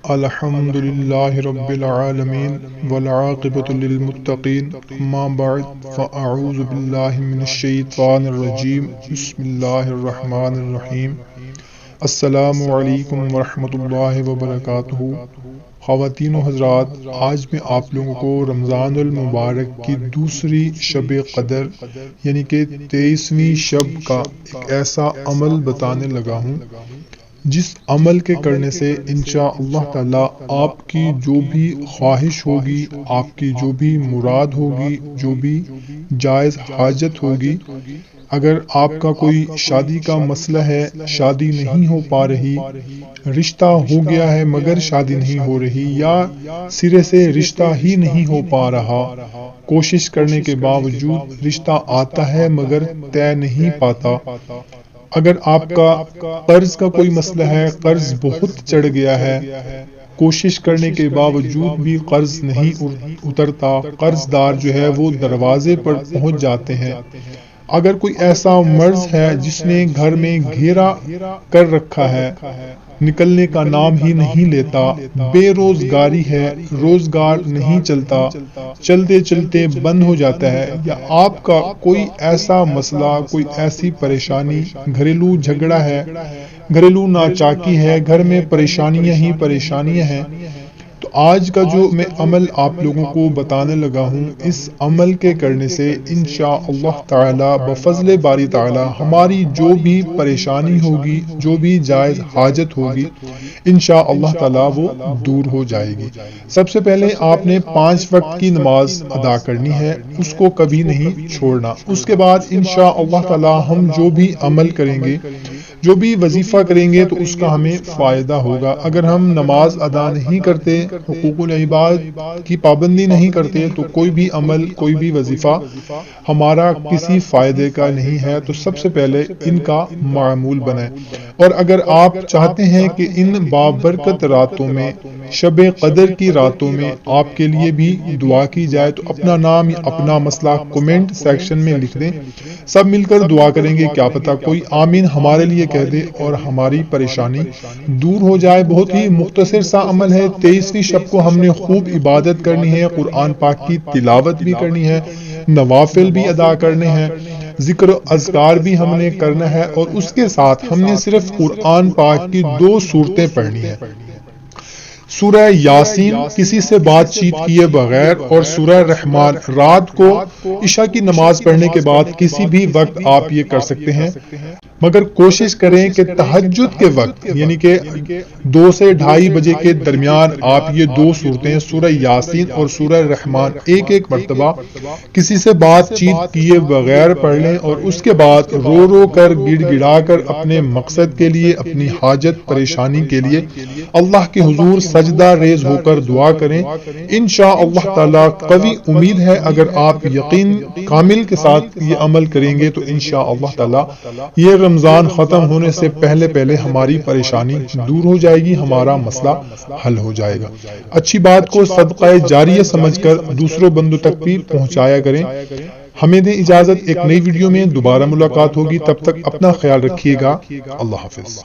الحمد للہ رب العالمین والعاقبۃ للمتقین اما بعد فاعوذ باللہ من الشیطان الرجیم بسم اللہ الرحمن الرحیم السلام علیکم ورحمۃ اللہ وبرکاتہ۔ خواتین و حضرات، آج میں آپ لوگوں کو رمضان المبارک کی دوسری شب قدر یعنی کہ 23ویں شب کا ایک ایسا عمل بتانے لگا ہوں جس عمل کے کرنے سے انشاءاللہ تعالی آپ کی جو بھی خواہش ہوگی، آپ کی جو بھی مراد ہوگی، جو بھی جائز حاجت ہوگی، اگر آپ کا کوئی شادی کا مسئلہ ہے، شادی نہیں ہو پا رہی، رشتہ ہو گیا ہے مگر شادی نہیں ہو رہی، یا سرے سے رشتہ ہی نہیں ہو پا رہا، کوشش کرنے کے باوجود رشتہ آتا ہے مگر طے نہیں پاتا، اگر آپ کا قرض کا کوئی مسئلہ ہے، قرض بہت چڑھ گیا ہے، کوشش کرنے کے باوجود بھی قرض نہیں اترتا، قرض دار جو ہے وہ دروازے پر پہنچ جاتے ہیں، اگر کوئی ایسا مرض ہے جس نے گھر میں گھیرا کر رکھا ہے، نکلنے کا نام ہی نہیں لیتا، بے روزگاری ہے، روزگار نہیں چلتا، چلتے چلتے بند ہو جاتا ہے، یا آپ کا کوئی ایسا مسئلہ، کوئی ایسی پریشانی، گھریلو جھگڑا ہے، گھریلو ناچاکی ہے، گھر میں پریشانیاں ہی پریشانیاں ہیں، تو آج کا جو میں عمل آپ لوگوں کو بتانے لگا ہوں، اس عمل کے کرنے سے انشاءاللہ تعالی بفضل باری تعالی ہماری جو بھی پریشانی ہوگی، جو بھی جائز حاجت ہوگی، انشاءاللہ تعالی وہ دور ہو جائے گی۔ سب سے پہلے آپ نے 5 وقت کی نماز ادا کرنی ہے، اس کو کبھی نہیں چھوڑنا۔ اس کے بعد انشاءاللہ تعالی ہم جو بھی عمل کریں گے، جو بھی وظیفہ کریں گے تو اس کا ہمیں فائدہ ہوگا۔ اگر ہم نماز ادا نہیں کرتے، حقوق العباد کی پابندی نہیں کرتے، تو کوئی بھی عمل، کوئی بھی وظیفہ ہمارا کسی فائدے کا نہیں ہے، تو سب سے پہلے ان کا معمول بنائیں۔ اور اگر آپ چاہتے ہیں کہ ان بابرکت راتوں میں، شب قدر کی راتوں میں آپ کے لیے بھی دعا کی جائے، تو اپنا نام یا اپنا مسئلہ کومنٹ سیکشن میں لکھ دیں، سب مل کر دعا کریں گے، کیا پتہ کوئی آمین ہمارے لیے کہہ دے اور ہماری پریشانی دور ہو جائے۔ بہت ہی مختصر سا عمل ہے، 23ویں شب کو ہم نے خوب عبادت کرنی ہے، قرآن پاک کی تلاوت بھی کرنی ہے، نوافل بھی ادا کرنے ہیں، ذکر و اذکار بھی ہم نے کرنا ہے، اور اس کے ساتھ ہم نے صرف قرآن پاک کی 2 سورتیں پڑھنی ہیں، سورہ یاسین کسی سے بات چیت کیے بغیر، اور سورہ رحمان رات کو عشاء کی نماز پڑھنے کے بعد کسی بھی وقت آپ یہ کر سکتے ہیں، مگر کوشش کریں کہ تہجد کے وقت یعنی کہ 2 سے 2:30 بجے کے درمیان آپ یہ 2 سورتیں سورہ یاسین اور سورہ رحمان ایک مرتبہ کسی سے بات چیت کیے بغیر پڑھ لیں، اور اس کے بعد رو رو کر گڑ گڑا کر اپنے مقصد کے لیے، اپنی حاجت پریشانی کے لیے اللہ کے حضور سجدہ ریز ہو کر دعا کریں۔ انشاءاللہ تعالی قوی امید ہے اگر آپ یقین کامل کے ساتھ یہ عمل کریں گے تو انشاءاللہ تعالی یہ رمضان ختم ہونے سے پہلے ہماری پریشانی دور ہو جائے گی، ہمارا مسئلہ حل ہو جائے گا۔ اچھی بات کو صدقہ جاریہ سمجھ کر دوسروں بندوں تک بھی پہنچایا کریں۔ ہمیں دیں اجازت، ایک نئی ویڈیو میں دوبارہ ملاقات ہوگی، تب تک اپنا خیال رکھیے گا۔ اللہ حافظ۔